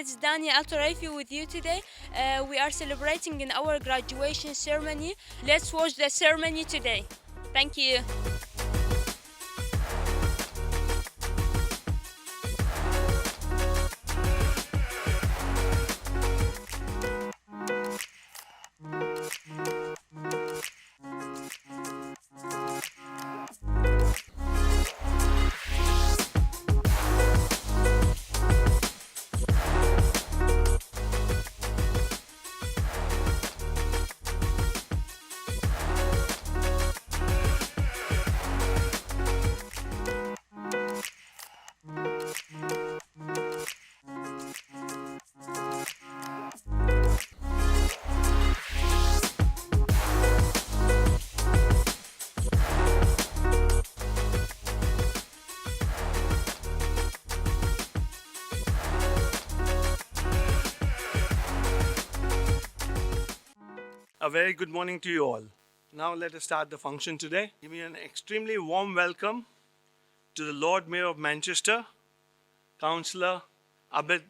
It's Dania Al-Taraifi with you today. We are celebrating in our graduation ceremony. Let's watch the ceremony today. Thank you. A very good morning to you all. Now let us start the function today. Give me an extremely warm welcome to the Lord Mayor of Manchester, Councillor Abid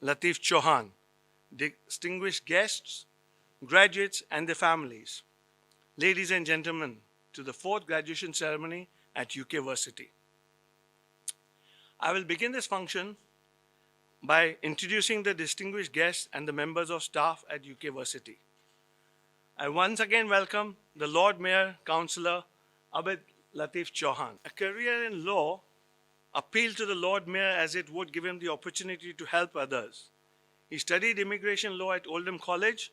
Latif Chauhan, distinguished guests, graduates and their families. Ladies and gentlemen, to the 4th graduation ceremony at UK Versity. I will begin this function by introducing the distinguished guests and the members of staff at UK Versity. I once again welcome the Lord Mayor, Councillor Abid Latif Chauhan. A career in law appealed to the Lord Mayor as it would give him the opportunity to help others. He studied immigration law at Oldham College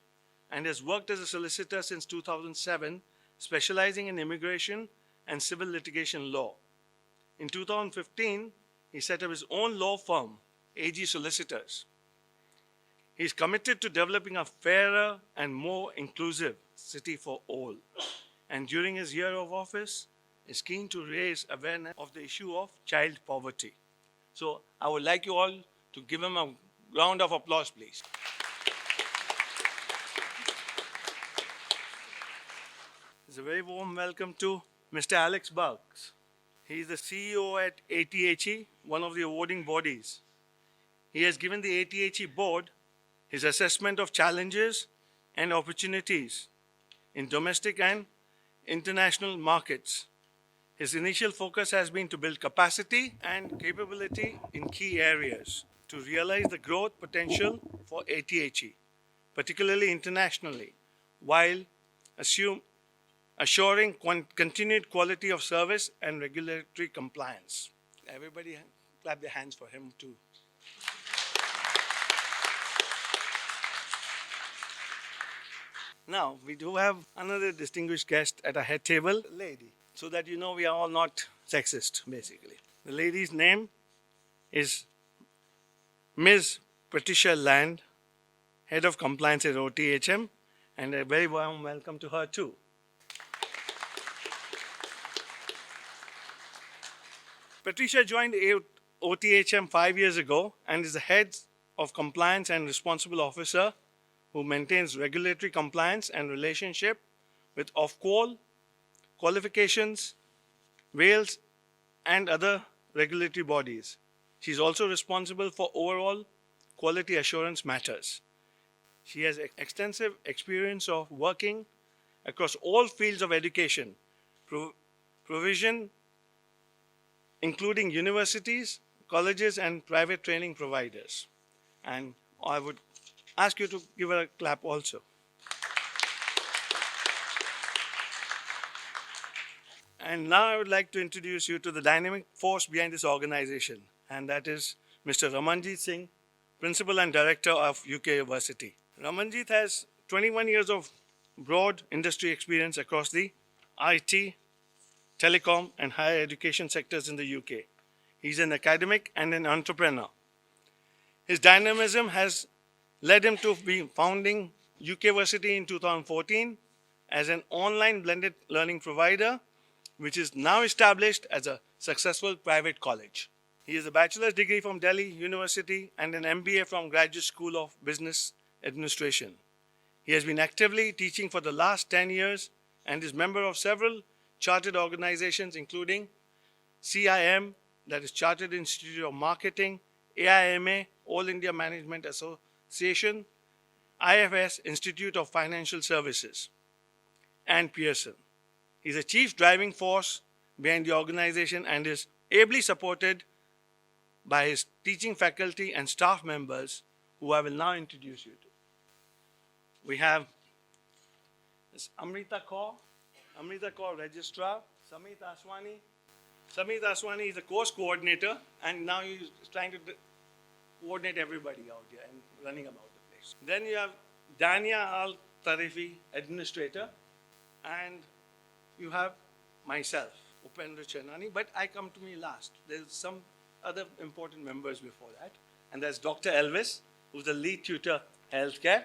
and has worked as a solicitor since 2007, specializing in immigration and civil litigation law. In 2015, he set up his own law firm, AG Solicitors. He is committed to developing a fairer and more inclusive city for all. And during his year of office, is keen to raise awareness of the issue of child poverty. So I would like you all to give him a round of applause, please. It's a very warm welcome to Mr. Alex Bugs. He is the CEO at ATHE, one of the awarding bodies. He has given the ATHE board his assessment of challenges and opportunities in domestic and international markets. His initial focus has been to build capacity and capability in key areas to realize the growth potential for ATHE, particularly internationally, while assuring continued quality of service and regulatory compliance. Everybody clap their hands for him too. Now, we do have another distinguished guest at our head table, a lady, so that you know we are all not sexist, basically. The lady's name is Ms. Patricia Land, Head of Compliance at OTHM, and a very warm welcome to her too. Patricia joined OTHM 5 years ago and is the Head of Compliance and Responsible Officer who maintains regulatory compliance and relationship with Ofqual, qualifications, Wales, and other regulatory bodies. She is also responsible for overall quality assurance matters. She has extensive experience of working across all fields of education, provision, including universities, colleges, and private training providers. And I would ask you to give her a clap also. And now I would like to introduce you to the dynamic force behind this organization, and that is Mr. Ramanjit Singh, Principal and Director of UK Versity. Ramanjit has 21 years of broad industry experience across the IT, telecom, and higher education sectors in the UK. He's an academic and an entrepreneur. His dynamism has led him to be founding UK Versity in 2014 as an online blended learning provider, which is now established as a successful private college. He has a bachelor's degree from Delhi University and an MBA from Graduate School of Business Administration. He has been actively teaching for the last 10 years and is member of several chartered organizations including CIM, that is Chartered Institute of Marketing, AIMA, All India Management Association, IFS, Institute of Financial Services, and Pearson. He's a chief driving force behind the organization and is ably supported by his teaching faculty and staff members, who I will now introduce you to. We have Ms. Amrita Kaur, Registrar, Samit Aswani. Samit Aswani is a course coordinator, and now he's trying to coordinate everybody out here and running about the place. Then you have Dania Al-Tarifi, administrator, and you have myself, Upendra Chenani, but I come to me last. There's some other important members before that, and there's Dr. Elvis, who's the lead tutor healthcare,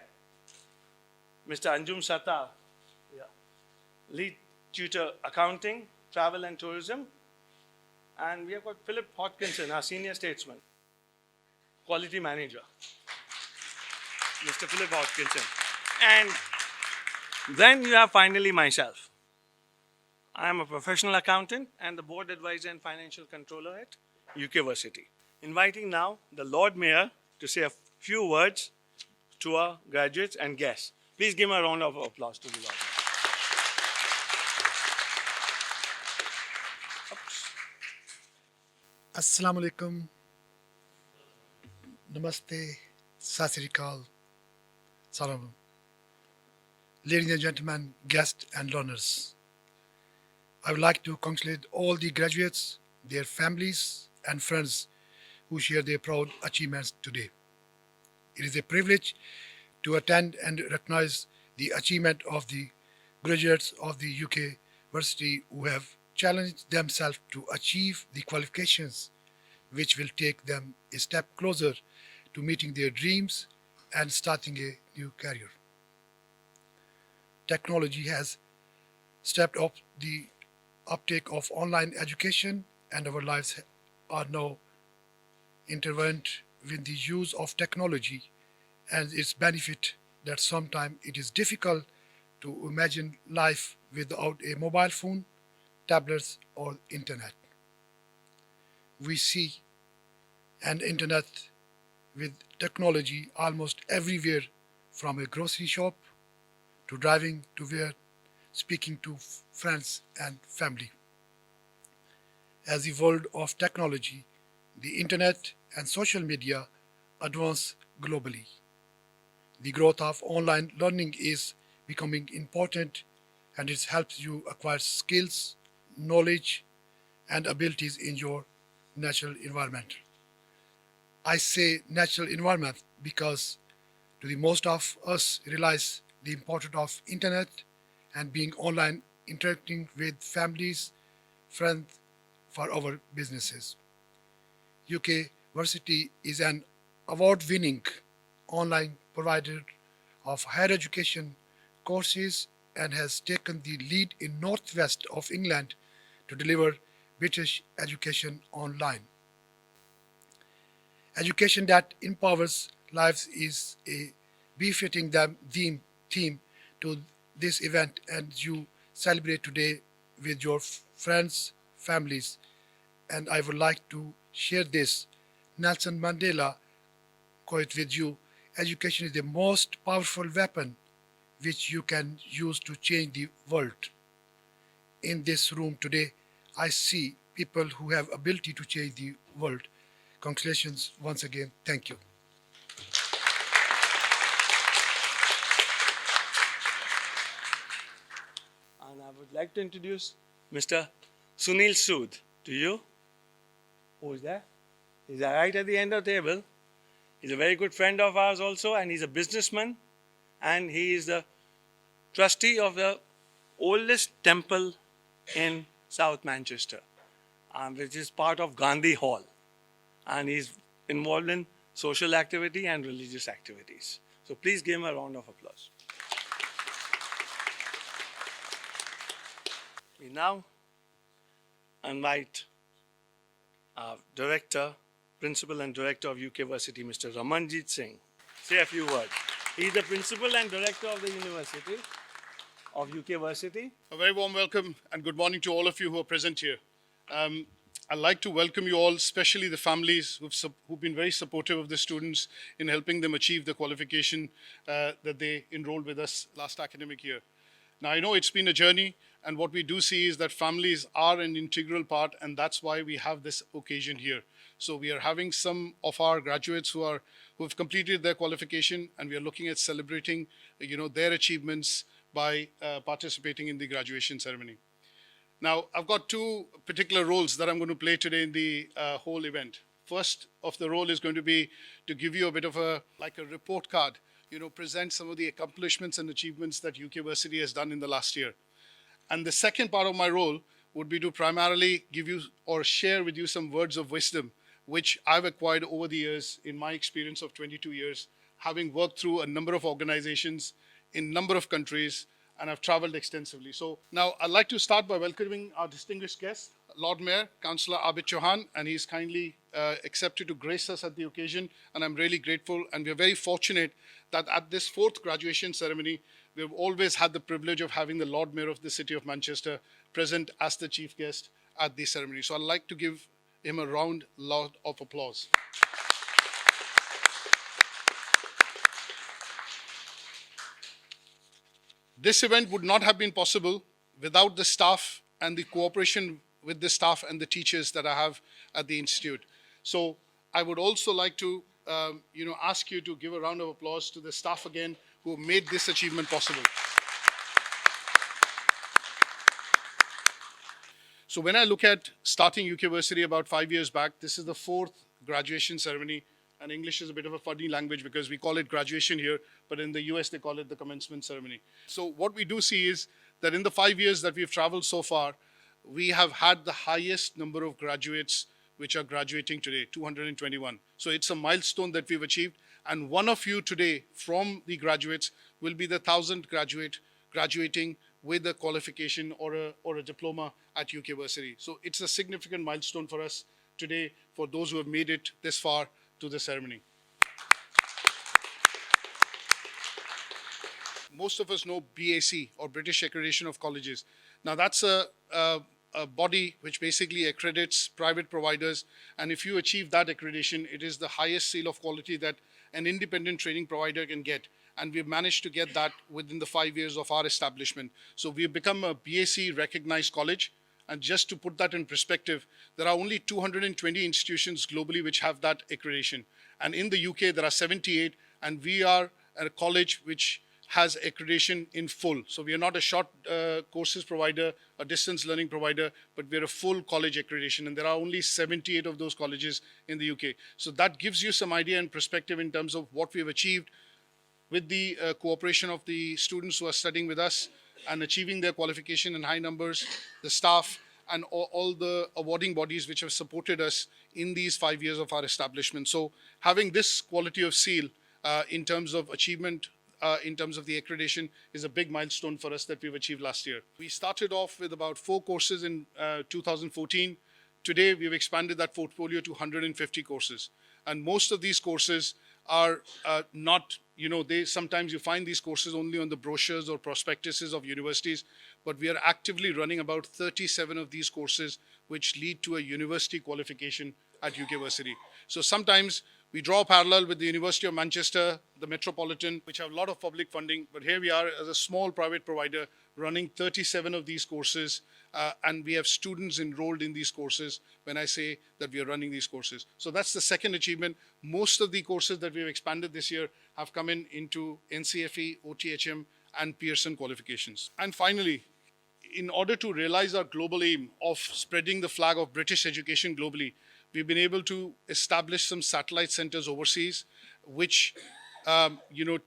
Mr. Anjum Sattar, lead tutor accounting, travel and tourism, and we have got Philip Hodkinson, our senior statesman, quality manager, Mr. Philip Hodkinson. And then you have finally myself. I am a professional accountant and the board advisor and financial controller at UK Versity. Inviting now the Lord Mayor to say a few words to our graduates and guests. Please give him a round of applause to the Lord. Assalamu alaikum, namaste, sat sri akal, salam. Ladies and gentlemen, guests and learners, I would like to congratulate all the graduates, their families and friends who share their proud achievements today. It is a privilege to attend and recognize the achievement of the graduates of the UK Versity who have challenged themselves to achieve the qualifications which will take them a step closer to meeting their dreams and starting a new career. Technology has stepped up the uptake of online education, and our lives are now intertwined with the use of technology and its benefit that sometimes it is difficult to imagine life without a mobile phone, tablets or internet. We see an internet with technology almost everywhere, from a grocery shop to driving to where speaking to friends and family. As the world of technology, the internet and social media advance globally. The growth of online learning is becoming important, and it helps you acquire skills, knowledge, and abilities in your natural environment. I say natural environment because to the most of us realize the importance of internet and being online, interacting with families, friends for our businesses. UK Versity is an award-winning online provider of higher education courses and has taken the lead in northwest of England to deliver British education online. Education that empowers lives is a befitting theme to this event, and you celebrate today with your friends, families. And I would like to share this Nelson Mandela quote with you. Education is the most powerful weapon which you can use to change the world. In this room today, I see people who have ability to change the world. Congratulations once again. Thank you. And I would like to introduce Mr. Sunil Sood to you. Who is that? He's right at the end of the table. He's a very good friend of ours also, and he's a businessman, and he is the trustee of the oldest temple in South Manchester, which is part of Gandhi Hall. And he's involved in social activity and religious activities. So please give him a round of applause. We now invite our Principal and Director of UK Versity, Mr. Ramanjit Singh. Say a few words. He's the Principal and Director of the University of UK Versity. A very warm welcome and good morning to all of you who are present here. I'd like to welcome you all, especially the families who've been very supportive of the students in helping them achieve the qualification that they enrolled with us last academic year. Now, I know it's been a journey, and what we do see is that families are an integral part, and that's why we have this occasion here. So we are having some of our graduates who have completed their qualification, and we are looking at celebrating, their achievements by participating in the graduation ceremony. Now, I've got two particular roles that I'm going to play today in the whole event. First of the role is going to be to give you a bit of a report card, present some of the accomplishments and achievements that UK Versity has done in the last year. And the second part of my role would be to primarily give you or share with you some words of wisdom, which I've acquired over the years in my experience of 22 years, having worked through a number of organizations in a number of countries, and I've traveled extensively. So now I'd like to start by welcoming our distinguished guest, Lord Mayor, Councillor Abid Chauhan, and he's kindly accepted to grace us at the occasion, and I'm really grateful. And we're very fortunate that at this fourth graduation ceremony, we've always had the privilege of having the Lord Mayor of the City of Manchester present as the chief guest at the ceremony. So I'd like to give him a round of applause. This event would not have been possible without the staff and the cooperation with the staff and the teachers that I have at the Institute. So I would also like to ask you to give a round of applause to the staff again who made this achievement possible. So when I look at starting UK Versity about 5 years back, this is the fourth graduation ceremony. And English is a bit of a funny language because we call it graduation here, but in the US they call it the commencement ceremony. So what we do see is that in the 5 years that we've traveled so far, we have had the highest number of graduates which are graduating today, 221. So it's a milestone that we've achieved. And one of you today from the graduates will be the 1,000th graduating with a qualification or a diploma at UK Versity. So it's a significant milestone for us today for those who have made it this far to the ceremony. Most of us know BAC, or British Accreditation of Colleges. Now that's a body which basically accredits private providers, and if you achieve that accreditation, it is the highest seal of quality that an independent training provider can get. And we've managed to get that within the 5 years of our establishment. So we've become a BAC recognized college. And just to put that in perspective, there are only 220 institutions globally which have that accreditation. And in the UK, there are 78, and we are a college which has accreditation in full. So we are not a short courses provider, a distance learning provider, but we're a full college accreditation. And there are only 78 of those colleges in the UK. So that gives you some idea and perspective in terms of what we've achieved with the cooperation of the students who are studying with us and achieving their qualification in high numbers, the staff, and all the awarding bodies which have supported us in these 5 years of our establishment. So having this quality of seal in terms of achievement, in terms of the accreditation, is a big milestone for us that we've achieved last year. We started off with about 4 courses in 2014. Today, we've expanded that portfolio to 150 courses. And most of these courses are not, sometimes you find these courses only on the brochures or prospectuses of universities, but we are actively running about 37 of these courses which lead to a university qualification at UK Versity. So sometimes we draw a parallel with the University of Manchester, the Metropolitan, which have a lot of public funding, but here we are as a small private provider running 37 of these courses, and we have students enrolled in these courses when I say that we are running these courses. So that's the second achievement. Most of the courses that we've expanded this year have come into NCFE, OTHM and Pearson qualifications. And finally, in order to realize our global aim of spreading the flag of British education globally, we've been able to establish some satellite centers overseas, which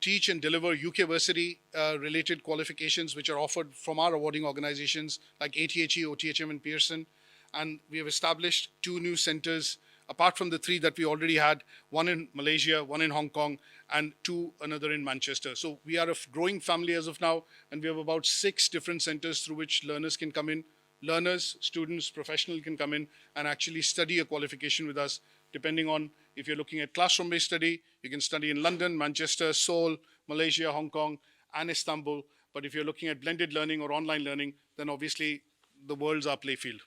teach and deliver UK Versity related qualifications, which are offered from our awarding organizations like ATHE, OTHM and Pearson. And we have established 2 new centers, apart from the 3 that we already had, 1 in Malaysia, 1 in Hong Kong, and another in Manchester. So we are a growing family as of now, and we have about 6 different centers through which learners can come in. Learners, students, professionals can come in and actually study a qualification with us, depending on if you're looking at classroom-based study, you can study in London, Manchester, Seoul, Malaysia, Hong Kong, and Istanbul. But if you're looking at blended learning or online learning, then obviously the world's our playfield.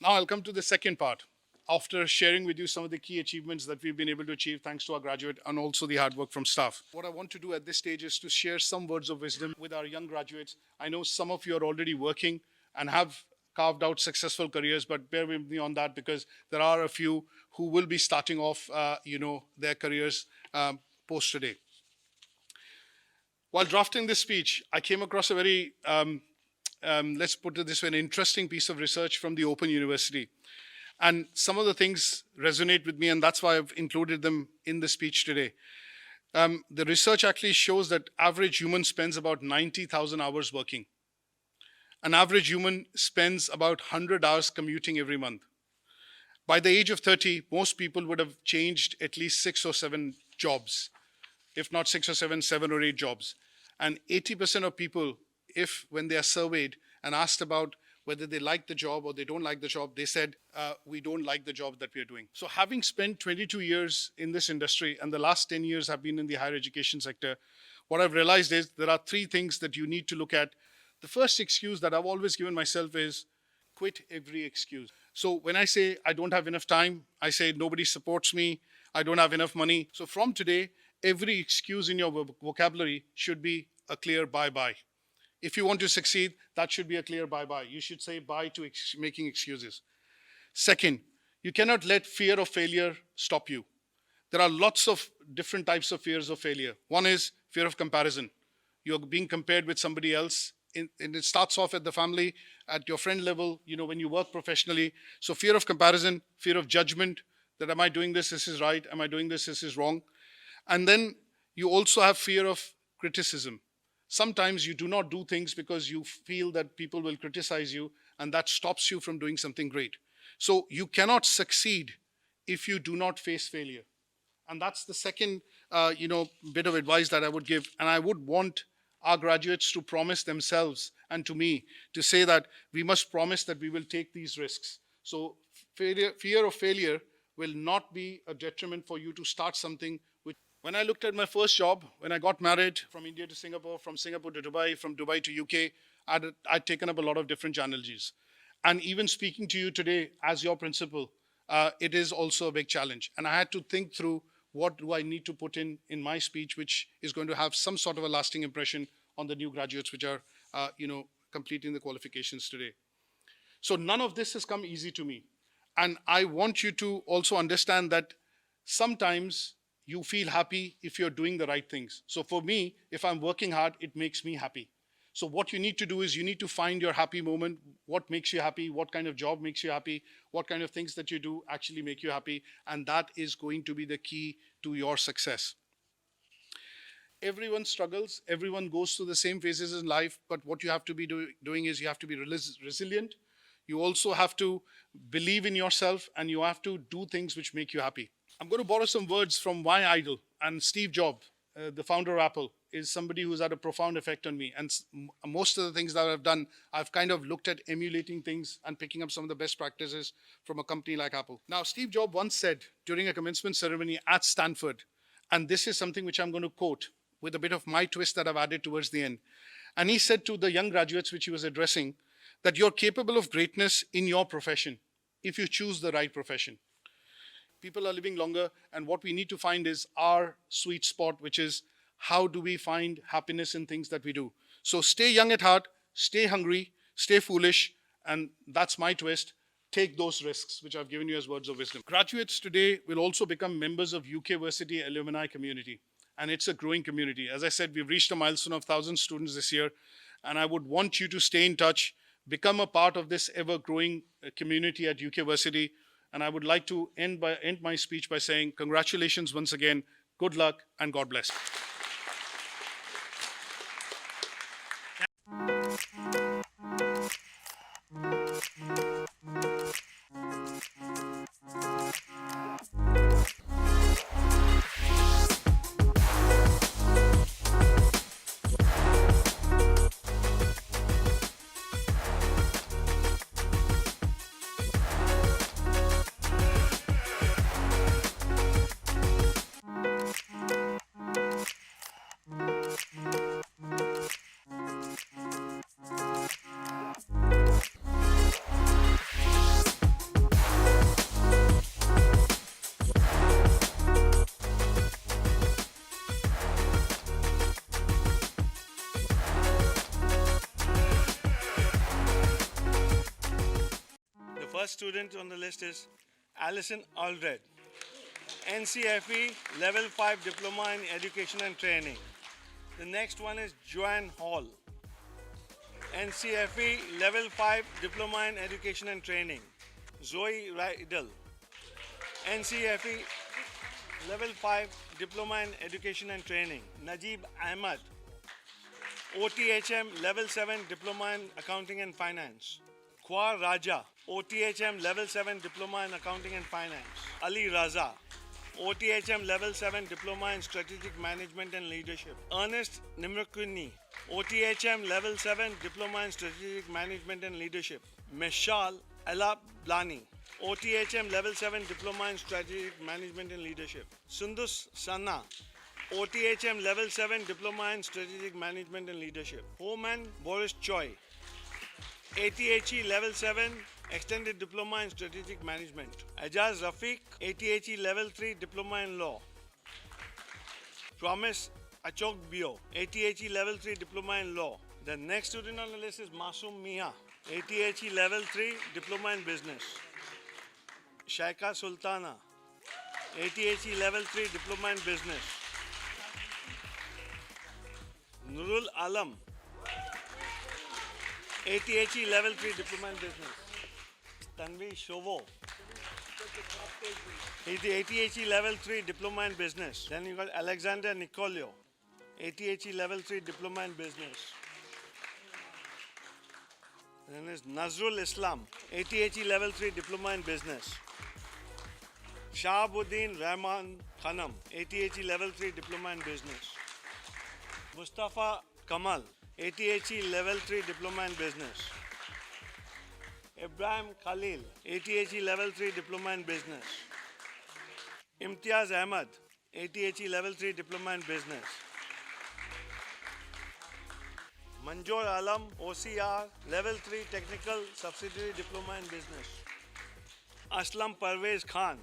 Now I'll come to the second part. After sharing with you some of the key achievements that we've been able to achieve thanks to our graduate and also the hard work from staff. What I want to do at this stage is to share some words of wisdom with our young graduates. I know some of you are already working and have carved out successful careers, but bear with me on that because there are a few who will be starting off, their careers post today. While drafting this speech, I came across a very, let's put it this way, an interesting piece of research from the Open University. And some of the things resonate with me, and that's why I've included them in the speech today. The research actually shows that average human spends about 90,000 hours working. An average human spends about 100 hours commuting every month. By the age of 30, most people would have changed at least 6 or 7 jobs, if not 6 or 7, 7 or 8 jobs. And 80% of people, when they are surveyed and asked about whether they like the job or they don't like the job, they said, we don't like the job that we are doing. So having spent 22 years in this industry and the last 10 years have been in the higher education sector, what I've realized is there are 3 things that you need to look at. The first excuse that I've always given myself is quit every excuse. So when I say I don't have enough time, I say nobody supports me, I don't have enough money. So from today, every excuse in your vocabulary should be a clear bye-bye. If you want to succeed, that should be a clear bye-bye. You should say bye to making excuses. Second, you cannot let fear of failure stop you. There are lots of different types of fears of failure. One is fear of comparison. You're being compared with somebody else. And it starts off at the family, at your friend level, when you work professionally. So fear of comparison, fear of judgment, that am I doing this is right? Am I doing this is wrong? And then you also have fear of criticism. Sometimes you do not do things because you feel that people will criticize you, and that stops you from doing something great. So you cannot succeed if you do not face failure. And that's the second, bit of advice that I would give. And I would want our graduates to promise themselves and to me to say that we must promise that we will take these risks. So fear of failure will not be a detriment for you to start something. When I looked at my first job, when I got married from India to Singapore, from Singapore to Dubai, from Dubai to UK, I'd taken up a lot of different challenges. And even speaking to you today as your principal, it is also a big challenge. And I had to think through what do I need to put in my speech, which is going to have some sort of a lasting impression on the new graduates which are, completing the qualifications today. So none of this has come easy to me. And I want you to also understand that sometimes you feel happy if you're doing the right things. So for me, if I'm working hard, it makes me happy. So what you need to do is you need to find your happy moment. What makes you happy? What kind of job makes you happy? What kind of things that you do actually make you happy? And that is going to be the key to your success. Everyone struggles. Everyone goes through the same phases in life. But what you have to be doing is you have to be resilient. You also have to believe in yourself, and you have to do things which make you happy. I'm going to borrow some words from my idol, and Steve Jobs, the founder of Apple, is somebody who's had a profound effect on me. And most of the things that I've done, I've kind of looked at emulating things and picking up some of the best practices from a company like Apple. Now, Steve Jobs once said during a commencement ceremony at Stanford, and this is something which I'm going to quote with a bit of my twist that I've added towards the end. And he said to the young graduates which he was addressing, that you're capable of greatness in your profession if you choose the right profession. People are living longer, and what we need to find is our sweet spot, which is how do we find happiness in things that we do. So stay young at heart, stay hungry, stay foolish, and that's my twist. Take those risks, which I've given you as words of wisdom. Graduates today will also become members of UK Versity alumni community, and it's a growing community. As I said, we've reached a milestone of 1,000 students this year, and I would want you to stay in touch, become a part of this ever-growing community at UK Versity. And I would like to end my speech by saying congratulations once again, good luck, and God bless. first student on the list is Alison Aldred, NCFE Level 5 Diploma in Education and Training. The next one is Joanne Hall, NCFE Level 5 Diploma in Education and Training. Zoe Rydell, NCFE Level 5 Diploma in Education and Training. Najib Ahmad, OTHM Level 7 Diploma in Accounting and Finance. Kwar Raja, OTHM Level 7 Diploma in Accounting and Finance. Ali Raza, OTHM Level 7 Diploma in Strategic Management and Leadership. Ernest Nimrakuni, OTHM Level 7 Diploma in Strategic Management and Leadership. Meshal Alablani, OTHM Level 7 Diploma in Strategic Management and Leadership. Sundus Sanna, OTHM Level 7 Diploma in Strategic Management and Leadership. Homan Boris Choi, ATHE Level 7 Extended Diploma in Strategic Management. Ajaz Rafiq, ATHE Level 3 Diploma in Law. Promise Achok Bio, ATHE Level 3 Diploma in Law. The next student on the list is Masoom Mia, ATHE Level 3 Diploma in Business. Shaika Sultana, ATHE Level 3 Diploma in Business. Nurul Alam, ATHE Level 3 Diploma in Business. Tanvi Shovo, he's the ATHE Level 3 Diploma in Business. Then you got Alexander Nicolio, ATHE Level 3 Diploma in Business. Then there's Nazrul Islam, ATHE Level 3 Diploma in Business. Shahabuddin Rahman Khanam, ATHE Level 3 Diploma in Business. Mustafa Kamal, ATHE Level 3 Diploma in Business. Ibrahim Khalil, ATHE Level 3 Diploma in Business. Imtiaz Ahmad, ATHE Level 3 Diploma in Business. Manjor Alam, OCR Level 3 Technical Subsidiary Diploma in Business. Aslam Parvez Khan,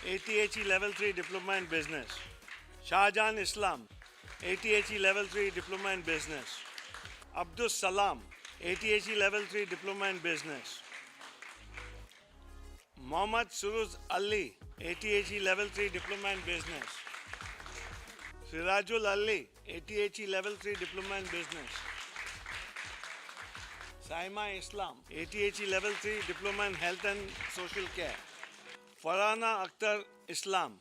ATHE Level 3 Diploma in Business. Shahjahan Islam, ATHE Level 3 Diploma in Business. Abdus Salam, ATHE Level 3 Diploma in Business. Mohammad Suruz Ali, ATHE Level 3 Diploma in Business. Sirajul Ali, ATHE Level 3 Diploma in Business. Saima Islam, ATHE Level 3 Diploma in Health and Social Care. Farhana Akhtar Islam,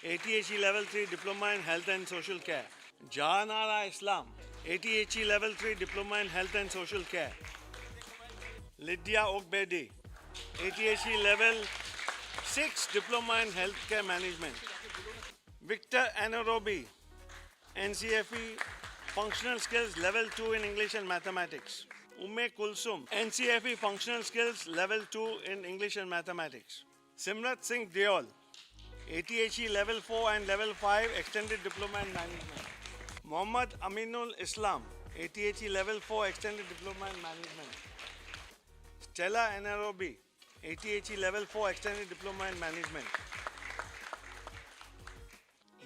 ATHE Level 3 Diploma in Health and Social Care. Jahanara Islam, ATHE Level 3 Diploma in Health and Social Care. Lydia Ogbedi, ATHE Level 6 Diploma in Healthcare Management. Victor Anarobi, NCFE Functional Skills Level 2 in English and Mathematics. Ume Kulsum, NCFE Functional Skills Level 2 in English and Mathematics. Simrat Singh Deol, ATHE Level 4 and Level 5 Extended Diploma in Management. Muhammad Aminul Islam, ATHE Level 4 Extended Diploma in Management. Stella Anarobi, ATHE Level 4 Extended Diploma in Management.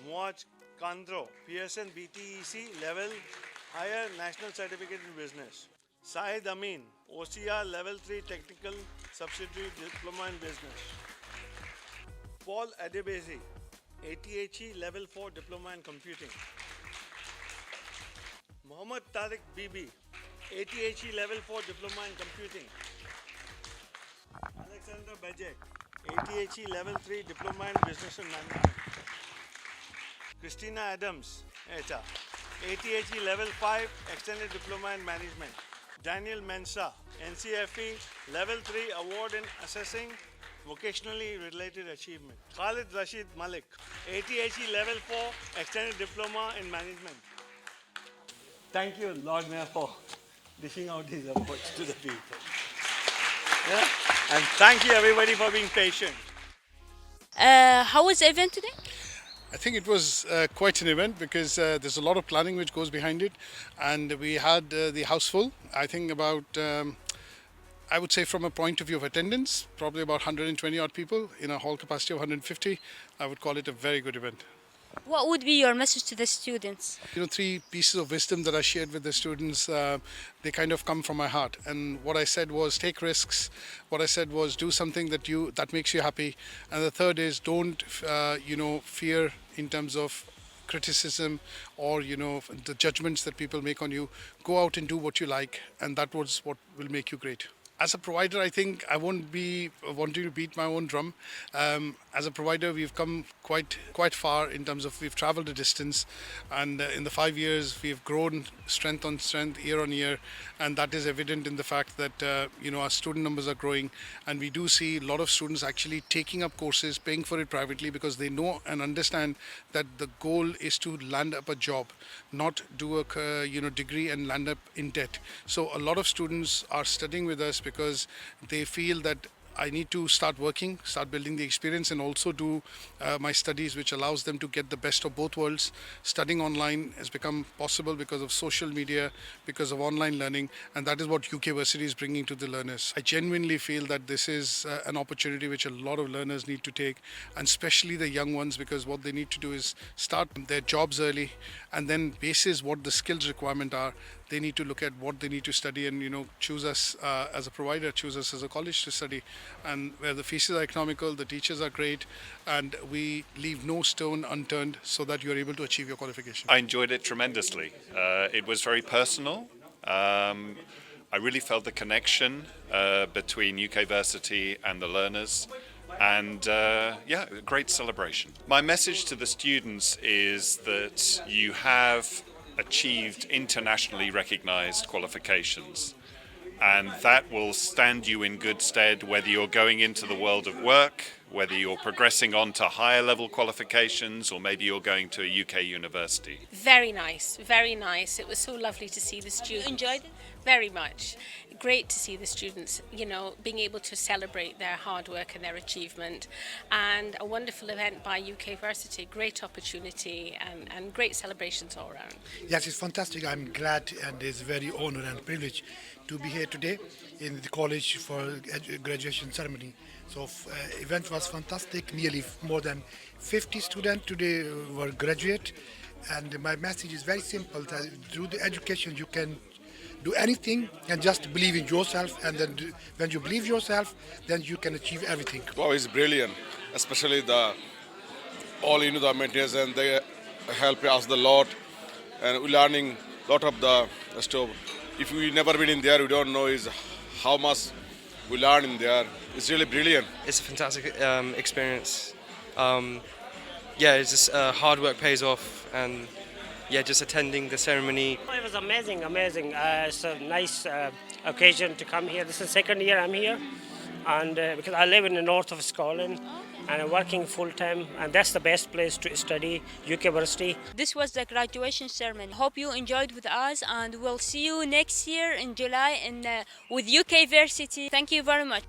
Muaj Kandro, Pearson BTEC Level Higher National Certificate in Business. Saeed Amin, OCR Level 3 Technical Subsidiary Diploma in Business. Paul Adebezi, ATHE Level 4 Diploma in Computing. Mohammad Tariq Bibi, ATHE Level 4 Diploma in Computing. Alexander Bajek, ATHE Level 3 Diploma in Business and Management. Christina Adams, ETA, ATHE Level 5 Extended Diploma in Management. Daniel Mensa, NCFE Level 3 Award in Assessing Vocationally Related Achievement. Khalid Rashid Malik, ATHE Level 4 Extended Diploma in Management. Thank you, Lord Mayor, for dishing out these awards to the people. Yeah? And thank you, everybody, for being patient. How was the event today? I think it was quite an event because there's a lot of planning which goes behind it, and we had the house full. I think about, I would say from a point of view of attendance, probably about 120 odd people in a hall capacity of 150. I would call it a very good event. What would be your message to the students? Three pieces of wisdom that I shared with the students, they kind of come from my heart. And what I said was take risks. What I said was do something that makes you happy. And the third is don't, fear in terms of criticism or the judgments that people make on you. Go out and do what you like, and that was what will make you great. As a provider, I think I won't be wanting to beat my own drum. As a provider, we've come quite far in terms of we've traveled a distance, and in the 5 years we've grown strength on strength year on year, and that is evident in the fact that our student numbers are growing, and we do see a lot of students actually taking up courses, paying for it privately because they know and understand that the goal is to land up a job, not do a degree and land up in debt. So a lot of students are studying with us because they feel that I need to start working, start building the experience, and also do my studies, which allows them to get the best of both worlds. Studying online has become possible because of social media, because of online learning, and that is what UK Versity is bringing to the learners. I genuinely feel that this is an opportunity which a lot of learners need to take, and especially the young ones, because what they need to do is start their jobs early, and then basis what the skills requirement are, they need to look at what they need to study and choose us as a provider, choose us as a college to study, and where the fees are economical, the teachers are great, and we leave no stone unturned so that you are able to achieve your qualification. I enjoyed it tremendously. It was very personal. I really felt the connection between UK Versity and the learners, and a great celebration. My message to the students is that you have achieved internationally recognized qualifications, and that will stand you in good stead whether you're going into the world of work, whether you're progressing on to higher level qualifications, or maybe you're going to a UK university. Very nice, very nice. It was so lovely to see the students. You enjoyed it? Very much. Great to see the students, being able to celebrate their hard work and their achievement, and a wonderful event by UK Versity. Great opportunity and great celebrations all around. Yes, it's fantastic. I'm glad and it's very honored and privilege to be here today in the college for graduation ceremony. So event was fantastic. Nearly more than 50 students today were graduate, and my message is very simple. That through the education you can do anything, and just believe in yourself, and then when you believe yourself, then you can achieve everything. Wow, it's brilliant, especially the maintenance, and they help us a lot, and we're learning a lot of the stuff. If we never been in there, we don't know is how much we learn in there. It's really brilliant. It's a fantastic experience. It's just hard work pays off, and just attending the ceremony. It was amazing. It's a nice occasion to come here. This is the second year I'm here, and because I live in the north of Scotland, and I'm working full time, and that's the best place to study, UK Versity. This was the graduation ceremony. Hope you enjoyed with us, and we'll see you next year in July with UK Versity. Thank you very much.